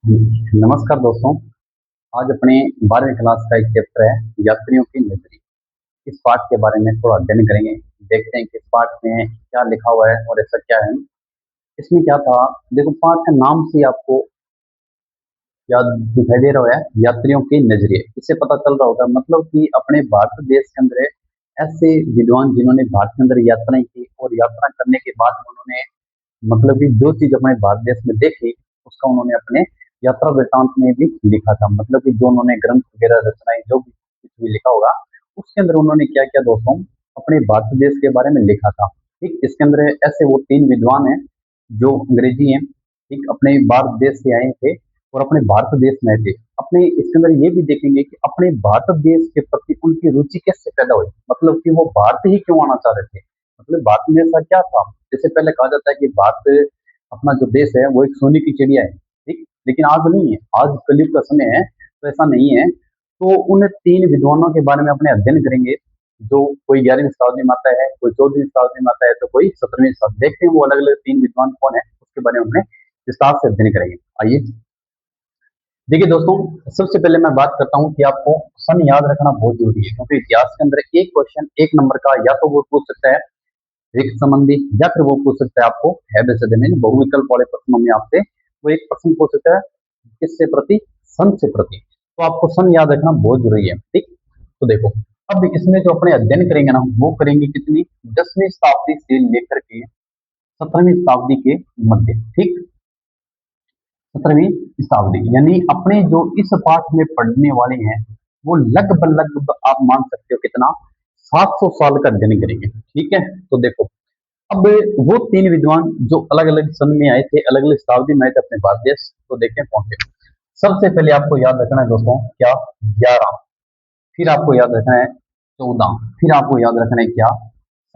नमस्कार दोस्तों। आज अपने 12वीं क्लास का एक चैप्टर है यात्रियों की नजरिए। इस पाठ के बारे में थोड़ा अध्ययन करेंगे। देखते हैं कि इस पाठ में क्या लिखा हुआ है और ऐसा क्या है। इसमें क्या था, देखो पाठ का नाम से आपको याद दिखाई दे रहा है, यात्रियों के नजरिए। इससे पता चल रहा होगा मतलब कि अपने भारत देश के अंदर ऐसे विद्वान जिन्होंने भारत के अंदर यात्राएं की और यात्रा करने के बाद उन्होंने मतलब कि जो चीज अपने भारत देश में देखी उसका उन्होंने अपने यात्रा वृत्तांत में भी लिखा था। मतलब कि जो उन्होंने ग्रंथ वगैरह रचनाएं जो भी कुछ भी लिखा होगा उसके अंदर उन्होंने क्या किया दोस्तों, अपने भारत देश के बारे में लिखा था। ठीक, इसके अंदर ऐसे वो तीन विद्वान हैं जो अंग्रेजी हैं। ठीक, अपने भारत देश से आए थे और अपने भारत देश में आए थे। अपने इसके अंदर ये भी देखेंगे कि अपने भारत देश के प्रति उनकी रुचि कैसे पैदा हुई, मतलब कि वो भारत ही क्यों आना चाह रहे थे। मतलब भारत में ऐसा क्या था, जैसे पहले कहा जाता है कि भारत अपना जो देश है वो एक सोने की चिड़िया है। ठीक, लेकिन आज नहीं है, आज कलयुग का समय है तो ऐसा नहीं है। तो उन तीन विद्वानों के बारे में अपने अध्ययन करेंगे। जो कोई 11वीं शताब्दी में आता है, कोई 14वीं शताब्दी में आता है, तो कोई 17वीं शताब्दी। देखते हैं वो अलग अलग तीन विद्वान कौन है, उसके बारे में अपने विस्तार से अध्ययन करेंगे। आइए देखिए दोस्तों, सबसे पहले मैं बात करता हूँ कि आपको सन याद रखना बहुत जरूरी है, क्योंकि इतिहास के अंदर एक क्वेश्चन एक नंबर का या तो वो पूछ सकता है रिक्त संबंधी, या फिर वो पूछ सकता है आपको है वैसे देने बहुविकल्प वाले प्रश्नों में आपसे वो एक प्रश्न पूछ सकता है किससे प्रति, सन से प्रति। तो आपको सन याद रखना बहुत जरूरी है। ठीक, तो देखो अब इसमें जो अपने अध्ययन करेंगे ना वो करेंगे कितनी, 10वीं शताब्दी से लेकर के 17वीं शताब्दी के मध्य। ठीक, 17वीं शताब्दी यानी अपने जो इस पाठ में पढ़ने वाले हैं वो लगभग लगभग आप मान सकते हो कितना, 700 साल का अध्ययन करेंगे। ठीक है, तो देखो अब वो तीन विद्वान जो अलग अलग सन में आए थे, अलग अलग शताब्दी में आए थे अपने भारत देश, तो देखें कौन थे। सबसे पहले आपको याद रखना है दोस्तों क्या, 11, फिर आपको याद रखना है 14, फिर आपको याद रखना है क्या,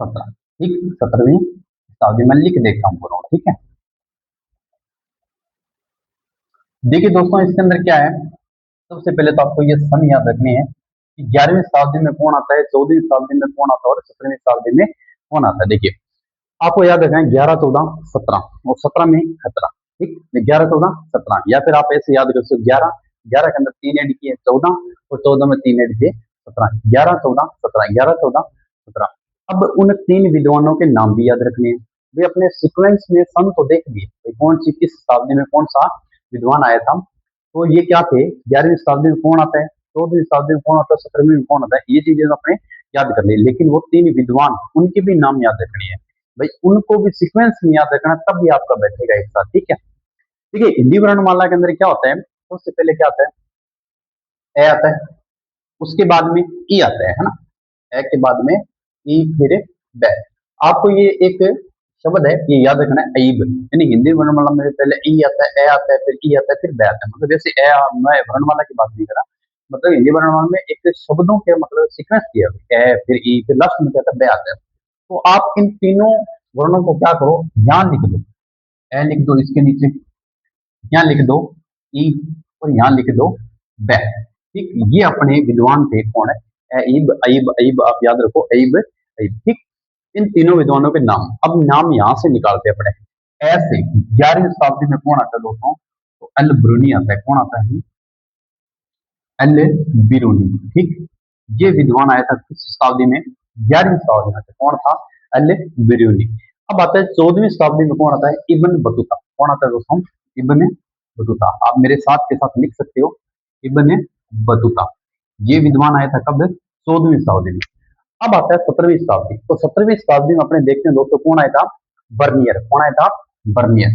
17। ठीक, 17वीं शताब्दी में लिख देता हूँ पूरा। ठीक है, देखिए दोस्तों इसके अंदर क्या है, सबसे पहले तो आपको ये सन याद रखने हैं कि 11वीं शताब्दी में कौन आता है, 14वीं शताब्दी में कौन आता है और 17वीं शताब्दी में कौन आता है। देखिए आपको याद रखना है 11, 14, 17 और 17 में खतरा। ठीक, 11, 14, 17 या फिर आप ऐसे याद कर सकते हो 11, 11 के अंदर तीन ऐड किए 14 और 14 में तीन ऐड किए 17, 11, 14, 17, 11, 14, 17। अब उन तीन विद्वानों के नाम भी याद रखने हैं। वे अपने सीक्वेंस में सन तो देख लिए कौन सी किस शताब्दी में कौन सा विद्वान आया था। तो ये क्या थे, 11वीं शताब्दी में कौन आता है, 14वीं शताब्दी में कौन आता है, 17वीं में कौन आता है, ये चीजें अपने याद कर लिए। लेकिन वो तीन विद्वान उनके भी नाम याद रखने हैं भाई, उनको भी सीक्वेंस में याद रखना तब भी आपका बैठेगा एक साथ। ठीक है, देखिए हिंदी वर्णमाला के अंदर क्या होता है, सबसे पहले क्या आता है, ए आता है, उसके बाद में ई आता है ना, ए के बाद में ई फिर बै। आपको ये एक शब्द है ये याद रखना है अईब, यानी हिंदी वर्णमाला में पहले ई आता है, ए आता है, फिर ई आता है, फिर बै आता है। मतलब जैसे ए, मैं वर्णमाला की बात नहीं कर रहा, मतलब हिंदी वर्णमाला में एक शब्दों के मतलब सीक्वेंस किया है, ए फिर ई फिर लास्ट में क्या आता है, बै आता है। तो आप इन तीनों वर्णों को क्या करो, यहाँ लिख दो, ए लिख दो इसके नीचे, यहाँ लिख दो ई और यहाँ लिख दो बै। ठीक, ये अपने विद्वान थे कौन है, अईब अईब अईब, आप याद रखो अईब अईब। ठीक, इन तीनों विद्वानों के नाम, अब नाम यहाँ से निकालते हैं अपने। ऐसे 11वीं शताब्दी में कौन आता है दोस्तों, तो अल ब्रूनी आता है। कौन आता है, अल बिरूनी। ठीक, ये विद्वान आया था किस शताब्दी में, 11वीं शताब्दी में। कौन था, अल बिरूनी। अब आता है 14वीं शताब्दी में कौन आता है, इब्न बतूता। कौन आता है दोस्तों, इब्न बतूता। आप मेरे साथ के साथ लिख सकते हो, इब्न बतूता। ये विद्वान आया था कब, 14वीं शताब्दी में। अब आता है 17वीं शताब्दी। तो 17वीं शताब्दी में अपने देखते हैं दोस्तों कौन आया था, बर्नियर। कौन आया था, बर्नियर।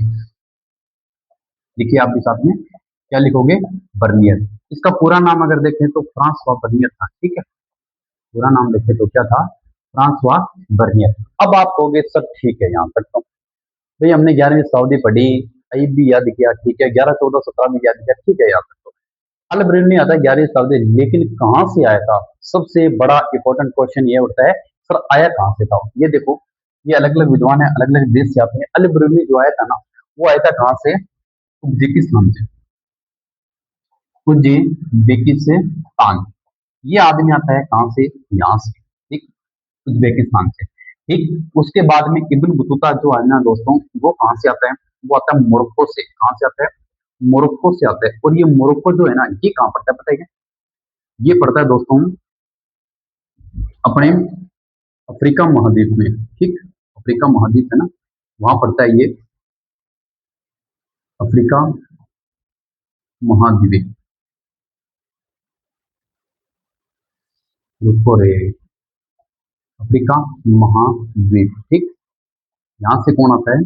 लिखिए आप भी साथ में, क्या लिखोगे, बर्नियर। इसका पूरा नाम अगर देखें तो फ्रांसवा बर्नियर था। ठीक है, पूरा नाम देखें तो क्या था, फ्रांसवा बर्नियर। अब आप कहोगे सब ठीक है यहाँ तक तो भाई हमने 11वीं शताब्दी पढ़ी, अईब भी याद किया, ठीक है, 11, 14, 17 भी याद किया, ठीक है यहाँ तक तो। अल ब्रूनी आता है 11वीं शताब्दी, लेकिन कहाँ से आया था, सबसे बड़ा इंपॉर्टेंट क्वेश्चन ये उठता है सर आया कहाँ से था। ये देखो ये अलग अलग विद्वान है, अलग अलग देश से आते हैं। अल ब्रूनी जो आया था ना वो आया था कहाँ से, उज्बेकिस्तान से, उज्बेकिस्तान। ये आदमी आता है कहाँ से, यहाँ से। ठीक, उज्बेकिस्तान से। ठीक, उसके बाद में इब्न बतूता जो है ना दोस्तों, वो कहाँ से आता है, वो आता है मोरक्को से। कहाँ से आता है, मोरक्को से आता है। और ये मोरक्को जो है ना, ये कहाँ पड़ता है पता है क्या? ये पड़ता है दोस्तों अपने अफ्रीका महाद्वीप में। ठीक, अफ्रीका महाद्वीप है ना, वहां पड़ता है ये अफ्रीका महाद्वीप। रुको रे, अफ्रीका महाद्वीप। ठीक, यहाँ से कौन आता है?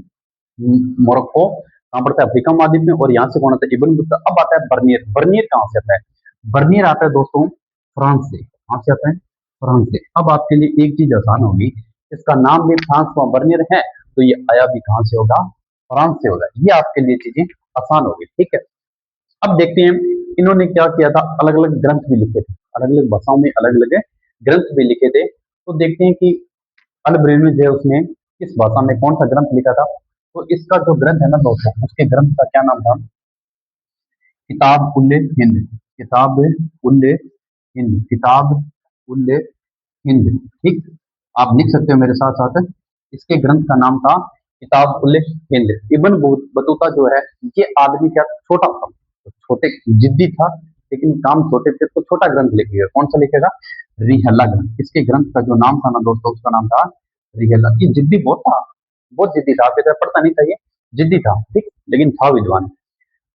मोरक्को कहाँ पड़ता है? अफ्रीका महाद्वीप में। और यहाँ से कौन आता है? Ibn Battuta. अब आता है बर्नियर। बर्नियर कहाँ से आता है? बर्नियर आता है दोस्तों फ्रांस से। कहाँ से आता है? फ्रांस से। अब आपके लिए एक चीज आसान होगी, इसका नाम भी फ्रांस का बर्नियर है, तो ये आया भी कहाँ से होगा? फ्रांस से होगा। ये आपके लिए चीजें आसान होगी। ठीक है, अब देखते हैं इन्होंने क्या किया था। अलग अलग ग्रंथ भी लिखे थे, अलग अलग भाषाओं में अलग अलग ग्रंथ भी लिखे थे। तो देखते हैं कि अल ब्रेनुज है, उसने किस भाषा में कौन सा ग्रंथ लिखा था। तो इसका जो ग्रंथ है ना दोस्तों, उसके ग्रंथ का क्या नाम था? किताब उल्ले हिंद। किताब उल्ले हिंद। किताब उल्ले हिंद। ठीक, आप लिख सकते हो मेरे साथ साथ। इसके ग्रंथ का नाम था किताब उल हिंद। इब्न बतूता जो है, ये आदमी क्या छोटा था, तो छोटे जिद्दी था, लेकिन काम छोटे थे, तो छोटा ग्रंथ लिखेगा। कौन सा लिखेगा? रिहला ग्रंथ। इसके ग्रंथ का जो नाम था ना दोस्तों, उसका नाम था रिहला। ये जिद्दी बहुत था, बहुत जिद्दी था। आपकी तरह पढ़ता नहीं था, ये जिद्दी था। ठीक, लेकिन था विद्वान।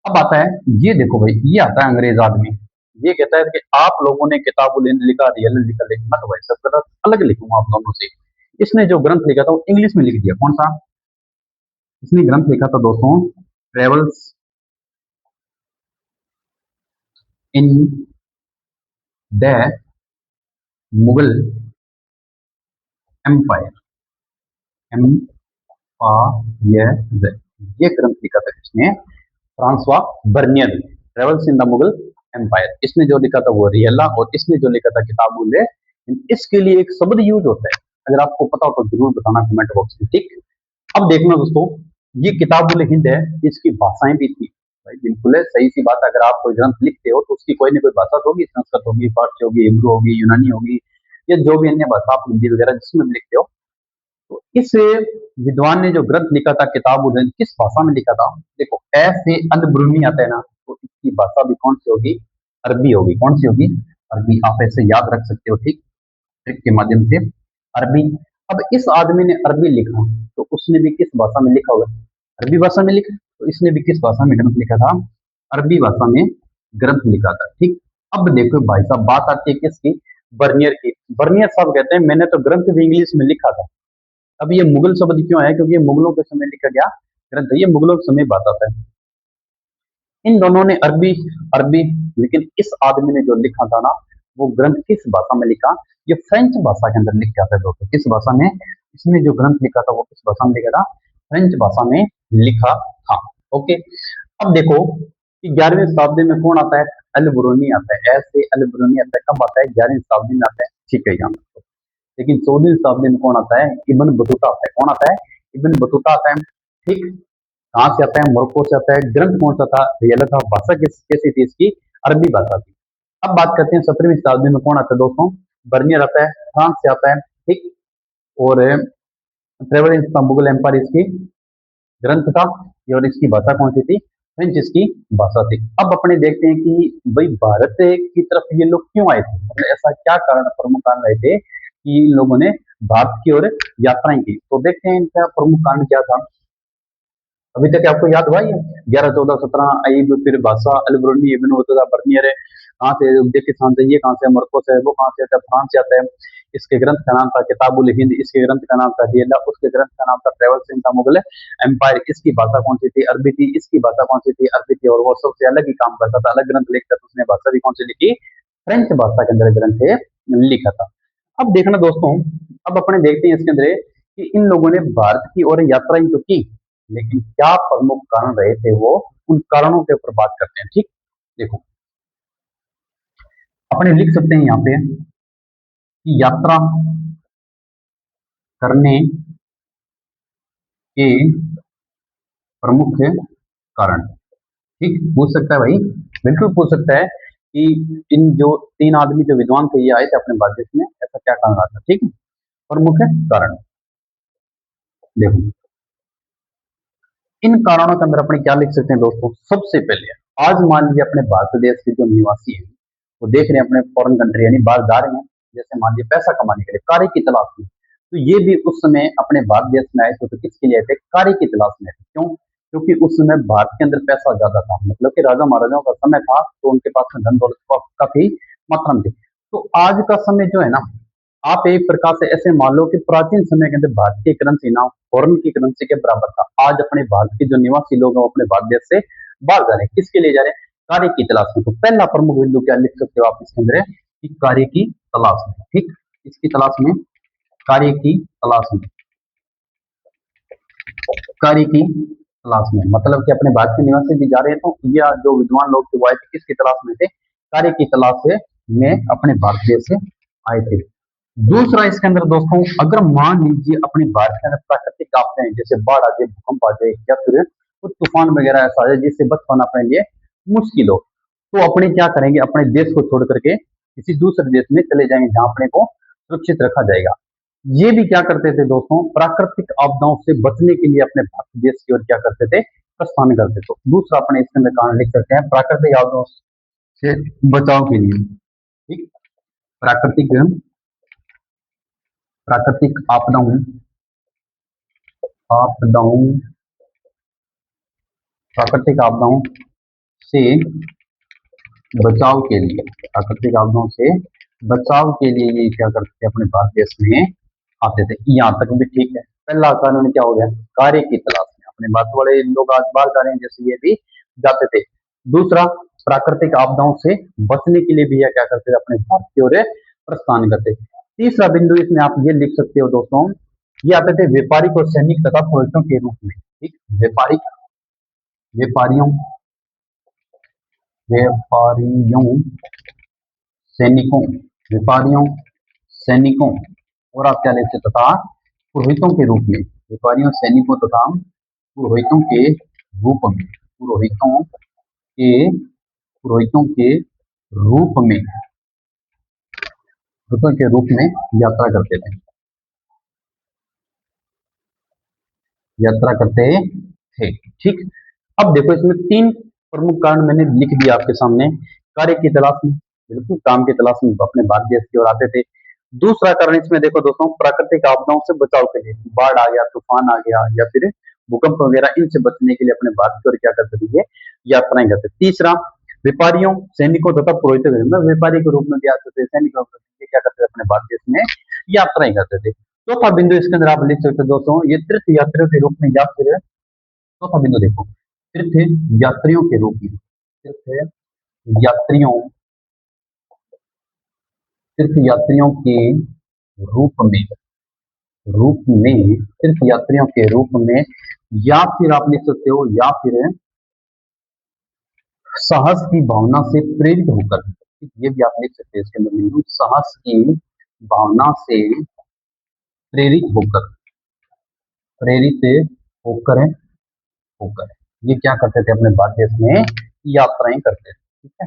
अब आता है, ये देखो भाई, ये आता है अंग्रेज आदमी। ये कहता है कि आप लोगों ने किताबुल हिंद लिखा, रियल लिखा, लिखना तो भाई सब गलत, अलग लिखूंगा आप दोनों से। इसने जो ग्रंथ लिखा था वो इंग्लिश में लिख दिया। कौन सा? इसने ग्रंथ लिखा था दोस्तों, travels in the Mughal empire. Empire, ये ग्रंथ लिखा था इसने फ्रांसवा बर्नियर ने। Travels in the Mughal empire, इसने जो लिखा था वो रियला, और इसने जो लिखा था किताबुल हिंद। इसके लिए एक शब्द यूज होता है, अगर आपको पता हो तो जरूर बताना कमेंट बॉक्स में। ठीक, अब देखना दोस्तों, ये किताबुल हिंद है, इसकी भाषाएं भी थी भाई। बिल्कुल है, सही सी बात। अगर आप कोई ग्रंथ लिखते हो तो उसकी कोई ना कोई भाषा तो होगी, संस्कृत होगी, फारसी होगी, हिब्रू होगी, यूनानी होगी, या जो भी अन्य भाषा आप हिंदी वगैरह जिसमें भी लिखते हो। तो इस विद्वान ने जो ग्रंथ लिखा था किताब उल हिंद, किस भाषा में लिखा था? देखो, ऐसे अल ब्रुनी आता है ना, तो इसकी भाषा भी कौन सी होगी? अरबी होगी। कौन सी होगी? अरबी। आप ऐसे याद रख सकते हो, ठीक, ट्रिक के माध्यम से, अरबी। अब इस आदमी ने अरबी लिखा, तो उसने भी किस भाषा में लिखा होगा? अरबी भाषा में लिखा। तो इसने भी किस भाषा में ग्रंथ लिखा था? अरबी भाषा में ग्रंथ लिखा था। ठीक, अब देखो भाई साहब, बात आती है किसकी? बर्नियर की। बर्नियर साहब कहते हैं मैंने तो ग्रंथ भी इंग्लिश में लिखा था। अब ये मुगल शब्द क्यों आया? क्योंकि ये मुगलों के समय लिखा गया ग्रंथ है, ये मुगलों के समय बात आता है। इन दोनों ने अरबी अरबी, लेकिन इस आदमी ने जो लिखा था ना, वो ग्रंथ किस भाषा में लिखा? ये फ्रेंच भाषा के अंदर लिख के आता है दोस्तों। किस भाषा में? इसने जो ग्रंथ लिखा था वो किस भाषा में लिखा था? फ्रेंच भाषा में लिखा था। ओके, अब देखो कि 11वीं शताब्दी में कौन आता है? अल ब्रूनी आता है। ऐसे अल ब्रूनी आता है, कब आता है? 11वीं शताब्दी में आता है। ठीक है, यहाँ लेकिन 14वीं शताब्दी में कौन आता है? इब्न बतूता आता है। कौन आता है? इब्न बतूता आता है। ठीक, कहाँ से आता है? मोरक्को से आता है। ग्रंथ कौन सा था? रियल था। भाषा कैसी थी इसकी? अरबी भाषा थी। अब बात करते हैं 17वीं शताब्दी में कौन आता है दोस्तों? बर्नियर आता है, फ्रांस से आता है। ठीक, और ट्रेवल इन मुगल एम्पायर इसकी ग्रंथ था, और इसकी भाषा कौन सी थी? फ्रेंच इसकी भाषा थी। अब अपने देखते हैं कि भाई भारत की तरफ ये लोग क्यों आए थे, मतलब ऐसा क्या कारण, प्रमुख कारण रहे थे कि इन लोगों ने भारत की ओर यात्राएं की। तो देखते हैं इनका प्रमुख कारण क्या था। अभी तक आपको याद हुआ ये 11, 14, 17 अईब, फिर बादशाह अल ब्रूनी, इब्न बतूता, बर्नियर है। कहाँ से? उज्बेकिस्तान से। ये कहाँ से? मोरक्को से। वो कहाँ से आता है? फ्रांस से आता है। इसके ग्रंथ का नाम था किताबुल हिंद। इसके ग्रंथ का नाम था हियला। उसके ग्रंथ का नाम था travels in the Mughal empire. इसकी भाषा कौन सी थी? अरबी थी। इसकी भाषा कौन सी थी? अरबी थी। और वो सबसे अलग ही काम करता था, अलग ग्रंथ लिखता था। उसने भाषा भी कौन सी लिखी? फ्रेंच भाषा के अंदर ग्रंथ लिखा था। अब देखना दोस्तों, अब अपने देखते हैं इसके अंदर कि इन लोगों ने भारत की ओर यात्राएं तो की, लेकिन क्या प्रमुख कारण रहे थे वो, उन कारणों के ऊपर बात करते हैं। ठीक, देखो अपने लिख सकते हैं यहाँ पे कि यात्रा करने के प्रमुख कारण। ठीक, पूछ सकता है भाई, बिल्कुल पूछ सकता है कि इन जो तीन आदमी जो विद्वान थे, ये आए थे अपने भारत देश में, ऐसा क्या कारण रहा था? ठीक है, प्रमुख कारण देखो, इन कारणों के अंदर अपने क्या लिख सकते हैं दोस्तों? सबसे पहले आज मान लीजिए अपने भारत देश के जो निवासी हैं वो देख रहे हैं अपने फॉरेन कंट्री यानी बाहर जा रहे हैं, जैसे मान लीजिए पैसा कमाने के लिए, कार्य की तलाश में। तो ये भी उस समय अपने भारत देश में आए थे, तो किसके लिए आए थे? कार्य की तलाश में आए थे। क्यों? क्योंकि उस समय भारत के अंदर पैसा ज्यादा था, मतलब कि राजा महाराजाओं का समय था, तो उनके पास में धन दौलत काफी मात्रा में थी। तो आज का समय जो है ना, आप एक प्रकार से ऐसे मान लो कि प्राचीन समय के अंदर भारत की करेंसी ना फॉरेन की करेंसी के बराबर था। आज अपने भारत के जो निवासी लोग हैं वो अपने भारत देश से बाहर जा रहे हैं, किसके लिए जा रहे हैं? कार्य की तलाश में। तो पहला प्रमुख बिंदु क्या लिख सकते हो आप इसके अंदर? कि कार्य की तलाश में। ठीक, इसकी तलाश में, कार्य की तलाश में, कार्य की तलाश में, मतलब कि अपने भारत के निवासी भी जा रहे हैं, तो ये जो विद्वान लोग थे वो आए थे किसकी तलाश में थे? कार्य की तलाश से में अपने भारत देश से आए थे। दूसरा इसके अंदर दोस्तों, अगर मान लीजिए अपने भारत के अंदर प्राकृतिक आपदाएं जैसे बाढ़ आ जाए, भूकंप आ जाए, या फिर कुछ तूफान वगैरह ऐसा आ जाए जिससे बच पाना अपने लिए मुश्किल हो, तो अपने क्या करेंगे? अपने देश को छोड़ करके किसी दूसरे देश में चले जाएंगे जहां अपने को सुरक्षित रखा जाएगा। ये भी क्या करते थे दोस्तों? प्राकृतिक आपदाओं से बचने के लिए अपने भारत देश की ओर क्या करते थे? प्रस्थान करते थे। तो दूसरा अपने इसके अंदर कारण लिख सकते हैं, प्राकृतिक आपदाओं से बचाव के लिए। ठीक, प्राकृतिक प्राकृतिक आपदाओं आपदाओं प्राकृतिक आपदाओं से बचाव के लिए, प्राकृतिक आपदाओं से बचाव के लिए ये क्या करते थे? अपने भारत देश में आते थे। यहाँ तक भी ठीक है। पहला कारण क्या हो गया? कार्य की तलाश में। अपने भारत वाले लोग आज बाहर जा रहे हैं, जैसे ये भी जाते थे। दूसरा, प्राकृतिक आपदाओं से बचने के लिए भी यह क्या करते थे? अपने भारत की ओर प्रस्थान करते। तीसरा बिंदु इसमें आप ये लिख सकते हो दोस्तों, ये आते थे व्यापारिक और सैनिक तथा पुरोहितों के रूप में। ठीक, व्यापारिक, व्यापारियों, व्यापारियों, सैनिकों, व्यापारियों, सैनिकों, और आप क्या लेते? तथा पुरोहितों के रूप में। व्यापारियों, सैनिकों तथा पुरोहितों के रूप में, पुरोहितों के पुरोहितों के रूप में, पुरोहितों के रूप में यात्रा करते थे, यात्रा करते थे। ठीक, अब देखो इसमें तीन प्रमुख कारण मैंने लिख दिया आपके सामने। कार्य की तलाश में, बिल्कुल काम की तलाश में अपने भारत देश की ओर आते थे। दूसरा कारण इसमें देखो दोस्तों, प्राकृतिक आपदाओं से बचाव के लिए, बाढ़ आ गया, तूफान आ गया, या फिर भूकंप वगैरह, इनसे बचने के लिए अपने भारत की ओर क्या करते थे? ये यात्राएं करते। तीसरा, व्यापारियों, सैनिकों तथा पुरोहितों के रूप में, व्यापारी के रूप में भी आते थे, सैनिकों के रूप में क्या करते थे? अपने भारत देश में यात्राएं करते थे। चौथा बिंदु इसके अंदर आप लिख सकते हो दोस्तों, ये तीर्थ यात्रियों के रूप में, या फिर चौथा बिंदु देखो, तीर्थ यात्रियों के रूप में, तीर्थ यात्रियों, तीर्थ यात्रियों के रूप में, तीर्थ यात्रियों के रूप में, या फिर आप लिख सकते हो, या फिर साहस की भावना से प्रेरित होकर, ये भी आप लिख सकते हैं इसके अंदर बिंदु, साहस की भावना से प्रेरित होकर, प्रेरित होकर होकर ये क्या करते थे? अपने भारत देश में यात्राएं करते थे। ठीक है,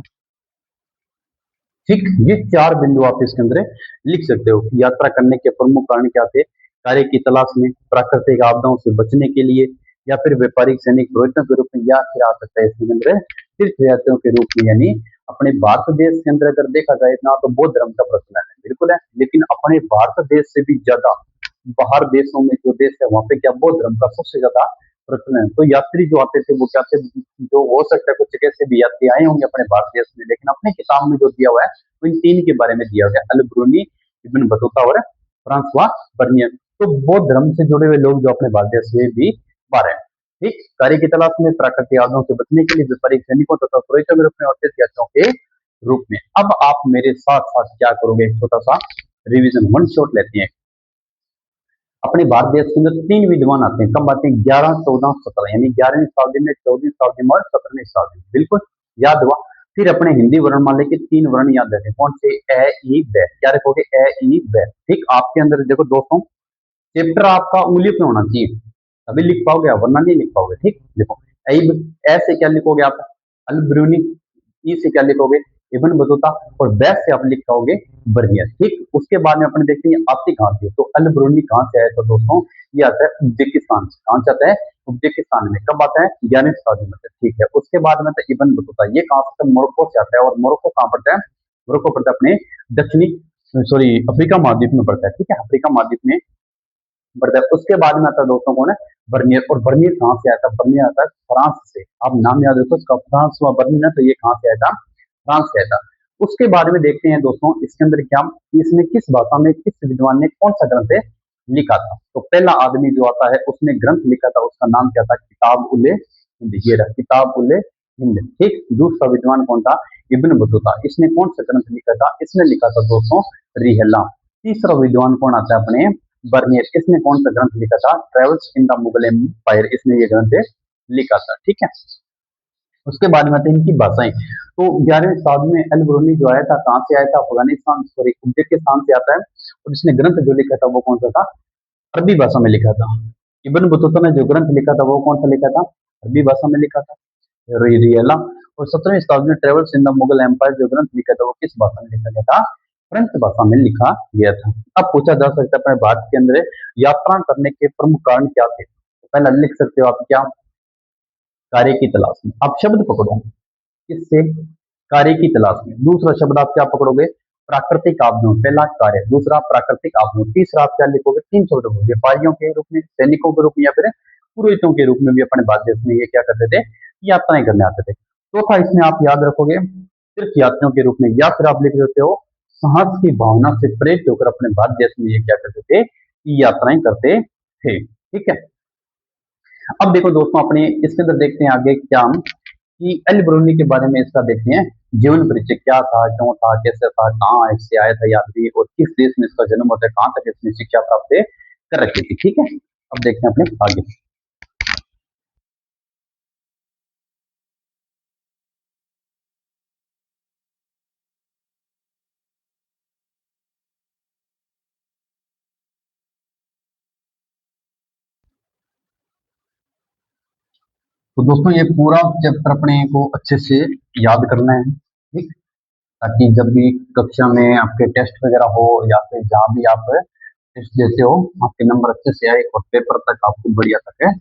ठीक, ये चार बिंदु आप इसके अंदर लिख सकते हो। यात्रा करने के प्रमुख कारण क्या थे? कार्य की तलाश में, प्राकृतिक आपदाओं से बचने के लिए, या फिर व्यापारिक सैनिक पुरोहितों के रूप में, या फिर आ सकता है इसके अंदर तीर्थ यात्रियों के रूप में। यानी अपने भारत देश के अंदर अगर देखा जाए ना, तो बौद्ध धर्म का प्रचलन है, बिल्कुल है, लेकिन अपने भारत देश से भी ज्यादा बाहर देशों में जो देश है वहां पे क्या बौद्ध धर्म का सबसे ज्यादा प्रचलन है। तो यात्री जो आते थे वो क्या थे? जो हो सकता है कुछ जगह से भी यात्री आए होंगे अपने भारत देश में, लेकिन अपने किताब में जो दिया हुआ है तो इन तीन के बारे में दिया गया, अल ब्रूनी, इब्न बतूता और फ्रांसवा बर्नियर। तो बौद्ध धर्म से जुड़े हुए लोग जो अपने भारत देश से भी बाहर हैं। ठीक, कार्य की तलाश में, प्राकृतिक आपदाओं से बचने के लिए, व्यापारिक सैनिकों तथा पुरोहितों के रूप में और तीर्थ यात्रियों के रूप में। अब आप मेरे साथ साथ क्या करोगे? एक छोटा सा रिवीजन, वन शॉट लेते हैं। अपने भारत देश के अंदर तीन विद्वान आते हैं, कब आते हैं? 11, 14, 17, यानी 11वीं शताब्दी में, 14वीं शताब्दी में और 17वीं शताब्दी में। बिल्कुल याद हुआ। फिर अपने हिंदी वर्णमाला के तीन वर्ण याद रखें, कौन से? ए, ई, बै। क्या रखोगे? ए, ई, बै। ठीक, आपके अंदर देखो दोस्तों, चैप्टर आपका उंगली पे होना चाहिए, तभी लिख पाओगे, वरना नहीं लिख पाओगे। ठीक, देखो, ए से क्या लिखोगे आप? अल ब्रूनी। ई से क्या लिखोगे? Ibn Battuta. और बैस से आप लिख पाओगे बर्नियर। ठीक, उसके बाद में अपने देखते हैं आती कहां से, तो अल ब्रूनी कहां से आया? तो दोस्तों ये आता है उज्बेकिस्तान से। कहां से आता है? उज्बेकिस्तान में कब आता है? 11वीं शताब्दी में आता है, ठीक है। उसके बाद में था इब्न बतूता, ये कहाँ से आता है? मोरक्को से आता है। और मोरक्को कहाँ पड़ता है? मोरक्को पड़ता है अपने दक्षिणी सॉरी अफ्रीका महाद्वीप में पड़ता है, ठीक है, अफ्रीका महाद्वीप में पड़ता है। उसके बाद में आता है दोस्तों कौन है? बर्नियर। और बर्नियर कहाँ से आया था? बर्नियर आता है फ्रांस से। आप नाम याद रखो इसका, फ्रांस हुआ बर्नियर है, तो ये कहाँ से आया था? फ्रांस से आया था। उसके बारे में देखते हैं दोस्तों इसके अंदर क्या, इसने किस भाषा में, किस विद्वान ने कौन सा ग्रंथ है लिखा था? तो पहला आदमी जो आता है उसने ग्रंथ लिखा था, उसका नाम क्या था? किताब उल हिंद। ये रहा किताब उल हिंद, ठीक। दूसरा विद्वान कौन था? Ibn Battuta. इसने कौन सा ग्रंथ लिखा था? इसने लिखा था दोस्तों रिहला। तीसरा विद्वान कौन आता है? अपने बर्नियर। इसने कौन सा ग्रंथ लिखा था? Travels in the Mughal empire. इसने ये ग्रंथ लिखा था, ठीक है। उसके बाद में आते हैं इनकी भाषाएं। तो 11वीं शताब्दी में अल ब्रूनी जो आया था, कहाँ से आया था? अफगानिस्तान सॉरी उज्बेकिस्तान से आता है। और इसने ग्रंथ जो लिखा था वो कौन सा था? अरबी भाषा में लिखा था। इब्न बतूता ने जो ग्रंथ लिखा था वो कौन सा लिखा था? अरबी भाषा में लिखा था, रियला। और 17वीं शताब्दी में travels in the Mughal empire जो ग्रंथ लिखा था वो किस भाषा में लिखा गया था? फ्रेंच भाषा में लिखा गया था। अब पूछा जा सकता है अपने भारत के अंदर यात्रा करने के प्रमुख कारण क्या थे? तो पहला लिख सकते हो आप क्या? कार्य की तलाश में। आप शब्द पकड़ो किससे? कार्य की तलाश में। दूसरा शब्द आप क्या पकड़ोगे? प्राकृतिक आपदाओं। पहला कार्य, दूसरा प्राकृतिक आपदाओं, तीसरा आप क्या लिखोगे? तीन शब्द होंगे, व्यापारियों के रूप में, सैनिकों के रूप में, या फिर पुरोहितों के रूप में भी अपने भारत देश में ये क्या करते थे? यात्राएं करने आते थे। चौथा इसमें आप याद रखोगे तीर्थ यात्रियों के रूप में, या फिर आप लिख देते हो साहस की भावना से प्रेरित होकर अपने भारत देश में ये क्या करते थे? यात्राएं करते थे, ठीक है। अब देखो दोस्तों अपने इसके अंदर देखते हैं आगे क्या हम, कि अल ब्रूनी के बारे में इसका देखते हैं जीवन परिचय, क्या था, क्यों था, कैसे था, कहाँ से आया था यात्री, और किस देश में इसका जन्म होता है, कहाँ तक इसने शिक्षा प्राप्त कर रखी थी, ठीक है। अब देखते हैं अपने आगे। तो दोस्तों ये पूरा चैप्टर अपने को अच्छे से याद करना है, ठीक, ताकि जब भी कक्षा में आपके टेस्ट वगैरह हो या फिर जहाँ भी आप टेस्ट देते हो आपके नंबर अच्छे से आए और पेपर तक आपको बढ़िया तक है,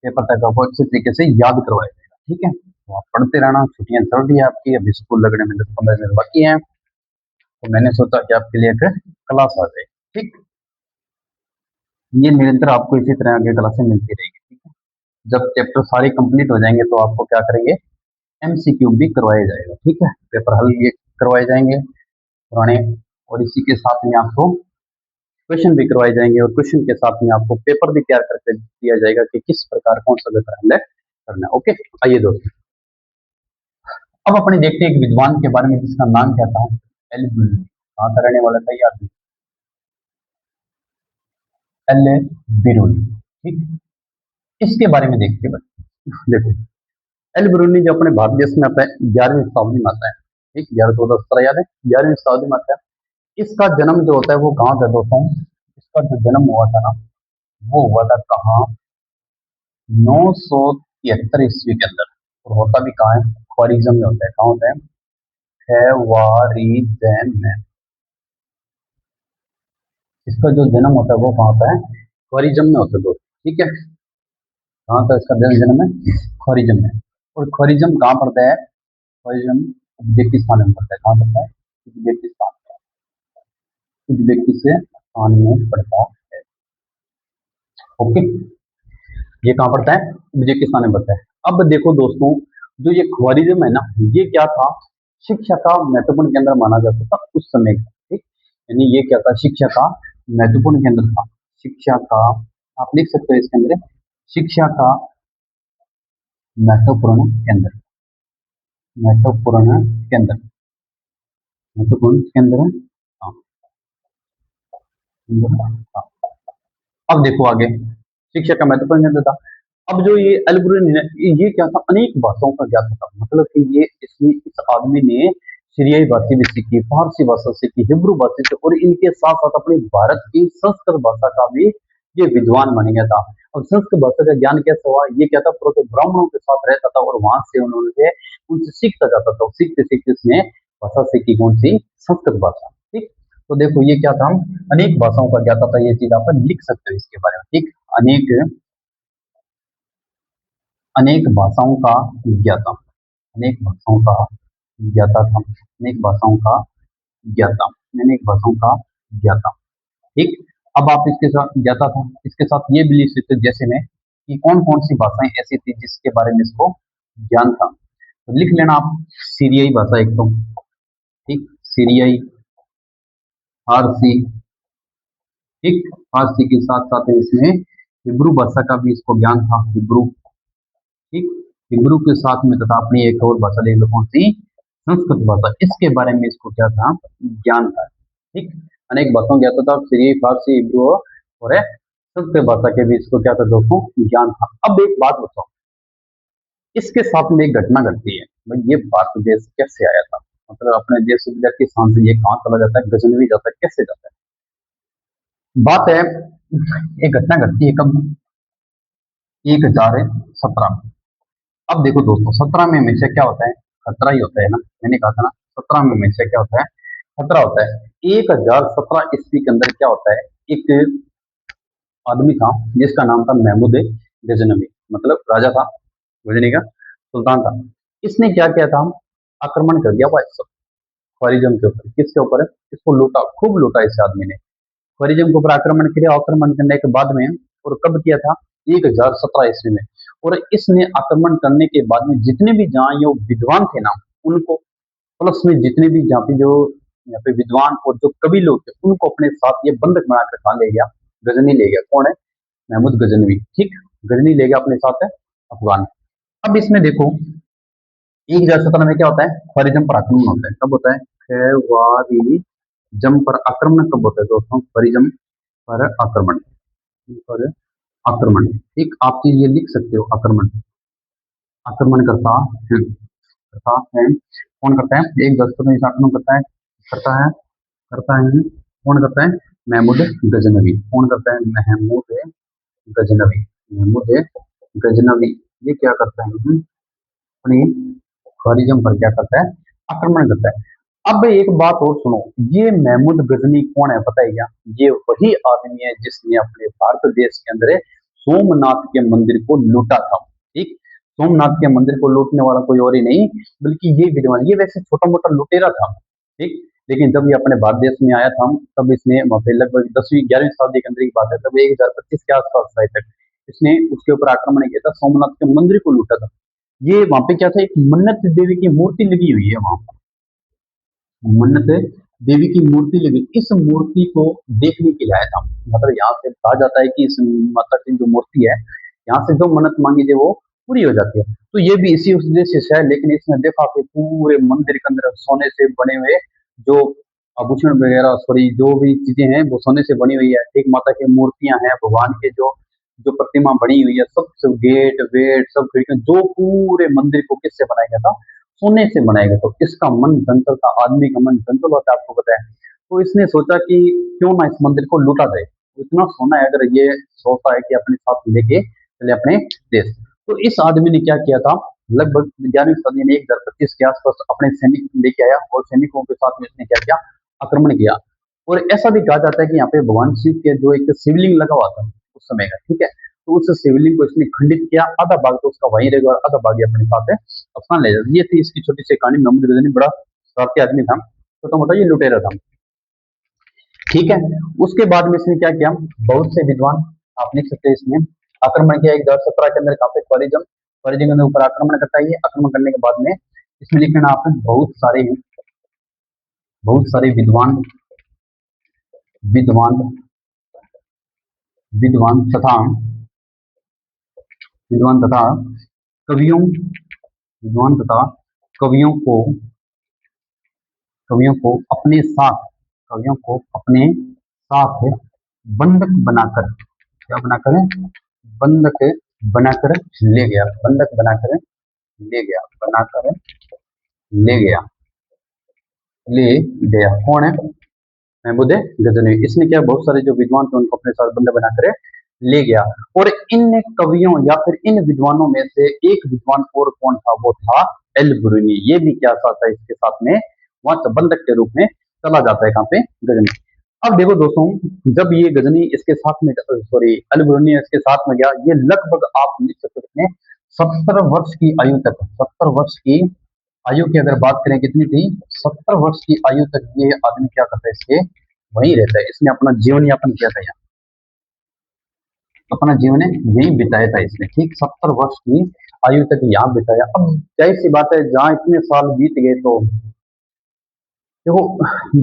पेपर तक आपको अच्छे तरीके से याद करवाया जाएगा, ठीक है। तो आप पढ़ते रहना, छुट्टियां चल रही है आपकी, अभी स्कूल लगने में 10-15 दिन बाकी हैं, तो मैंने सोचा कि आपके लिए एक क्लास आ जाए, ठीक। ये निरंतर आपको इसी तरह आगे क्लासें मिलती रहेगी, ठीक है। जब चैप्टर सारे कंप्लीट हो जाएंगे तो आपको क्या करेंगे? एमसीक्यू भी करवाया जाएगा, ठीक है, पेपर हल ये करवाए जाएंगे पुराने, और इसी के साथ में आपको क्वेश्चन भी करवाए जाएंगे, और क्वेश्चन के साथ में आपको पेपर भी तैयार करके दिया जाएगा कि किस प्रकार कौन सा पेपर हल करना है, ओके। आइए दोस्तों अब अपने देखते हैं एक विद्वान के बारे में जिसका नाम क्या था? L Bruny. कहाँ का रहने वाला था ये आदमी? एल बिरूनी, ठीक। इसके बारे में देखते हैं बस। देखो एल ब्रूनी जो अपने भारत देश में आता है 11वीं शताब्दी में आता है, ठीक, 1114 याद है, 11वीं शताब्दी में आता है। इसका जन्म जो होता है वो कहाँ था दोस्तों? इसका जो जन्म हुआ था ना, वो हुआ था कहाँ? 973 ईस्वी के अंदर। और होता भी कहाँ है? ख्वारिज्म में होता है। कहाँ होता है? ख्वारिज़म में। इसका जो जन्म होता है वो कहाँ होता है? ख्वारिज्म में होता है दोस्त, ठीक है। कहाँ था इसका जन्म है? ख्वारिज्म में। और ख्वारिज्म कहाँ पड़ता है? ख्वारिज्म उज्बेकिस्तान में पड़ता है। कहाँ पड़ता है? उज्बेकिस्तान। उज्बेकिस्तान में पड़ता है, ओके। ये कहाँ पड़ता है? उज्बेकिस्तान में पड़ता है। अब देखो दोस्तों जो ये ख्वारिज्म है ना, ये क्या था? शिक्षा का महत्वपूर्ण केंद्र माना जाता था उस समय का, ठीक। यानी ये क्या था? शिक्षा का महत्वपूर्ण केंद्र था। शिक्षा का, आप लिख सकते हो इसके अंदर, शिक्षा का महत्वपूर्ण केंद्र, महत्वपूर्ण केंद्र, महत्वपूर्ण केंद्र, हाँ, हाँ। अब देखो आगे, शिक्षा का महत्वपूर्ण केंद्र था। अब जो ये अल-बुरनी है, ये क्या था? अनेक भाषाओं का ज्ञाता था। मतलब कि ये इसने इस आदमी ने सीरियाई भाषा भी सीखी, फारसी भाषा सीखी, हिब्रू भाषा सीखी, और इनके साथ साथ अपनी भारत की संस्कृत भाषा का भी ये विद्वान बन गया था। अब संस्कृत भाषा का ज्ञान कैसे हुआ? ये क्या था? पूरे ब्राह्मणों के साथ रहता था और वहां से उन्होंने उनसे सीखता जाता था। सीखते सीखते इसने भाषा सीखी, कौन सी? संस्कृत भाषा, ठीक। तो देखो ये क्या था? अनेक भाषाओं का ज्ञाता था। ये चीज आप लिख सकते हो इसके बारे में, ठीक। अनेक अनेक भाषाओं का ज्ञाता, अनेक भाषाओं का ज्ञाता था, अनेक भाषाओं का ज्ञाता, अनेक भाषाओं का ज्ञाता। ठीक। अब आप इसके साथ ज्ञाता था, इसके साथ ये भी लिख सकते हो जैसे में कि कौन कौन सी भाषाएं ऐसी थी जिसके बारे में इसको ज्ञान था। तो लिख लेना आप सीरियाई भाषा एक तो, ठीक, सीरियाई, फारसी, ठीक, फारसी के साथ साथ इसमें हिब्रू भाषा का भी इसको ज्ञान था, हिब्रू, ठीक, हिब्रू के साथ में तथा अपनी एक और भाषा देख लो कौन सी, संस्कृत भाषा, इसके बारे में इसको क्या था, ज्ञान था। ठीक, अनेक भाषाओं ज्ञाता था, सीरियाई, फारसी, हिब्रू और संस्कृत भाषा के भी इसको क्या था दोस्तों, ज्ञान था। अब एक बात बताओ, इसके साथ में एक घटना घटती है, भाई ये भारत देश कैसे आया था, मतलब अपने देश से विद्यार्थी स्थान से ये कहाँ चला जाता है, गजनवी जाता है, कैसे जाता है। बात है, एक घटना घटती है कब, 1017 में। अब देखो दोस्तों, 17 में हमेशा क्या होता है, खतरा ही होता है ना, मैंने कहा था ना 17 में हमेशा क्या होता है, खतरा होता है। 1017 ईस्वी के अंदर क्या होता है, एक आदमी था जिसका नाम था महमूद गजनवी, मतलब राजा था, गजनी का सुल्तान था। इसने क्या किया था, आक्रमण कर दिया वाइस ख्वारिज्म के ऊपर। किसके ऊपर, इसको लूटा, खूब लूटा इस आदमी ने, ख्वारिज्म के ऊपर आक्रमण किया। आक्रमण करने के बाद में, और कब किया था, 1017 ईस्वी में। और इसने आक्रमण करने के बाद में जितने भी जहाँ ये विद्वान थे ना, उनको, प्लस में जितने भी जहाँ पे जो यहाँ पे विद्वान और जो कवि लोग थे, उनको अपने साथ ये बंधक बनाकर कहा ले गया, गजनी ले गया। कौन है, महमूद गजनवी, ठीक, गजनी ले गया अपने साथ है, अफगान। अब इसमें देखो 1017 में क्या होता है, ख्वारिज्म पर आक्रमण होता है। कब होता है, ख्वारिज्म पर आक्रमण कब होता है दोस्तों, ख्वारिज्म पर आक्रमण, पर आक्रमण, ठीक, आप चीज ये लिख सकते हो, आक्रमण, आक्रमण करता है, करता है, कौन करता है, 1017 में आक्रमण करता है, करता है, करता है, कौन करता है, महमूद गजनवी। कौन करता है, महमूद गजनवी, महमूद गजनवी। ये क्या करता है, अपनी ख्वारिज्म पर क्या करता है, आक्रमण करता है। अब एक बात और सुनो, ये महमूद गजनी कौन है पता है क्या, ये वही आदमी है जिसने अपने भारत देश के अंदर सोमनाथ के मंदिर को लूटा था। ठीक, सोमनाथ के मंदिर को लूटने वाला कोई और ही नहीं बल्कि ये विद्वान, ये वैसे छोटा मोटा लुटेरा था, ठीक, लेकिन जब ये अपने भारत देश में आया था तब इसने वहां पे लगभग 10वीं 11वीं शताब्दी के अंदर की बात है, तब 1025 के आसपास शायद तक इसने उसके ऊपर आक्रमण किया था, सोमनाथ के मंदिर को लूटा था। ये वहां पे क्या था, एक मन्नत देवी की मूर्ति लगी हुई है वहां पर, मन्नत देवी की मूर्ति लगी। इस मूर्ति को देखने के लिए आया था, मतलब यहाँ से कहा जाता है कि इस माता की जो मूर्ति है, यहाँ से जो मन्नत मांगी जाए वो पूरी हो जाती है। तो ये भी इसी उद्देश्य से है, लेकिन इसमें देखा कि पूरे मंदिर के अंदर सोने से बने हुए जो आभूषण वगैरह, सॉरी, जो भी चीजें हैं वो सोने से बनी हुई है। ठीक, माता की मूर्तियां हैं, भगवान के जो जो प्रतिमा बनी हुई है, सब गेट वेट सब खिड़कियां, जो पूरे मंदिर को किससे बनाया गया था, सोने से बनाया गया। तो इसका मन चंचल था, आदमी का मन चंचल होता है, आपको पता है। तो इसने सोचा कि क्यों ना इस मंदिर को लूटा जाए, इतना सोना है अगर ये सोचता है कि अपने साथ लेके चले अपने देश। तो इस आदमी ने क्या किया था, लगभग 11वीं सदी में 1025 के आसपास अपने सैनिक लेके आया और सैनिकों के साथ में इसने क्या किया, आक्रमण किया। और ऐसा भी कहा जाता है कि यहाँ पे भगवान शिव के जो एक शिवलिंग लगा हुआ था उस समय का, ठीक है, तो उस शिवलिंग को इसने खंडित किया, आधा भाग तो उसका वहीं रहेगा और आधा भाग ये अपने साथ है अपना ले जाता। ये थी इसकी छोटी सी कहानी। मोहम्मद गजनी बड़ा शरारती आदमी था, छोटा मोटा ये लुटेरा था, ठीक है। उसके बाद में इसने क्या किया, बहुत से विद्वान, आप लिख सकते हैं इसमें, आक्रमण किया 1017 के अंदर, कहाँ पे, ख्वारिज्म, ख्वारिज्म के ऊपर आक्रमण करता है। आक्रमण करने के बाद में इसमें लिखना आपने बहुत सारे विद्वान, विद्वान, विद्वान तथा विद्वान तथा कवियों, विद्वान तथा कवियों को, कवियों को अपने साथ, कवियों को अपने साथ बंधक बनाकर, क्या बनाकर, बंधक बनाकर ले गया, बंधक बनाकर ले गया, बनाकर ले गया, ले गया। कौन है, महमूद गजनवी। इसने क्या, बहुत सारे जो विद्वान थे उनको अपने साथ बंधक बनाकर ले गया। और इन कवियों या फिर इन विद्वानों में से एक विद्वान और कौन था, वो था एल ब्रूनी। ये भी क्या था, इसके साथ में वहां बंधक के रूप में चला जाता है, कहाँ पे, गजनी। अब देखो दोस्तों, जब ये गजनी इसके साथ में, सॉरी, अल ब्रूनी इसके साथ में गया, ये लगभग आप लिख सकते हैं 70 वर्ष की आयु तक, 70 वर्ष की आयु की अगर बात करें कितनी थी, 70 वर्ष की आयु तक ये आदमी क्या करता है, इसके वहीं रहता है, इसने अपना जीवन यापन किया था यहाँ, अपना जीवन यही बिताया था इसने, ठीक 70 वर्ष की आयु तक यहाँ बिताया। अब जाहिर सी बात है, जहाँ इतने साल बीत गए तो देखो,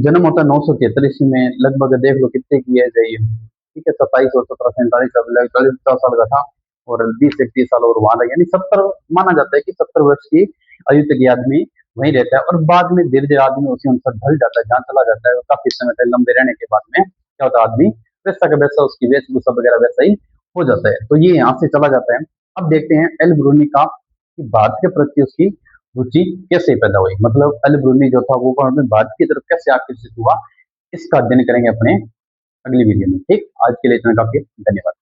जन्म होता है 943 में, लगभग देख लो कितने की एज है ये, ठीक है, 27 और 17 47, सब लगभग 40 साल का था, और 20 31 साल और वहां था, यानी 70 माना जाता है कि 70 वर्ष की आयु तक ये आदमी वहीं रहता है, और बाद में धीरे धीरे आदमी उसी अनुसार ढल जाता है, जहाँ चला जाता है, काफी समय तक लंबे रहने के बाद में क्या होता है, आदमी वैसा का वैसा, उसकी वेशभूषा वगैरह वैसा ही हो जाता है, तो ये यहाँ से चला जाता है। अब देखते हैं एल ब्रूनी का कि भारत के प्रति उसकी रुचि कैसे पैदा हुई, मतलब अल ब्रूनी जो था वो भारत की तरफ कैसे आकर्षित हुआ, इसका अध्ययन करेंगे अपने अगली वीडियो में। ठीक, आज के लिए इतना काफी, धन्यवाद।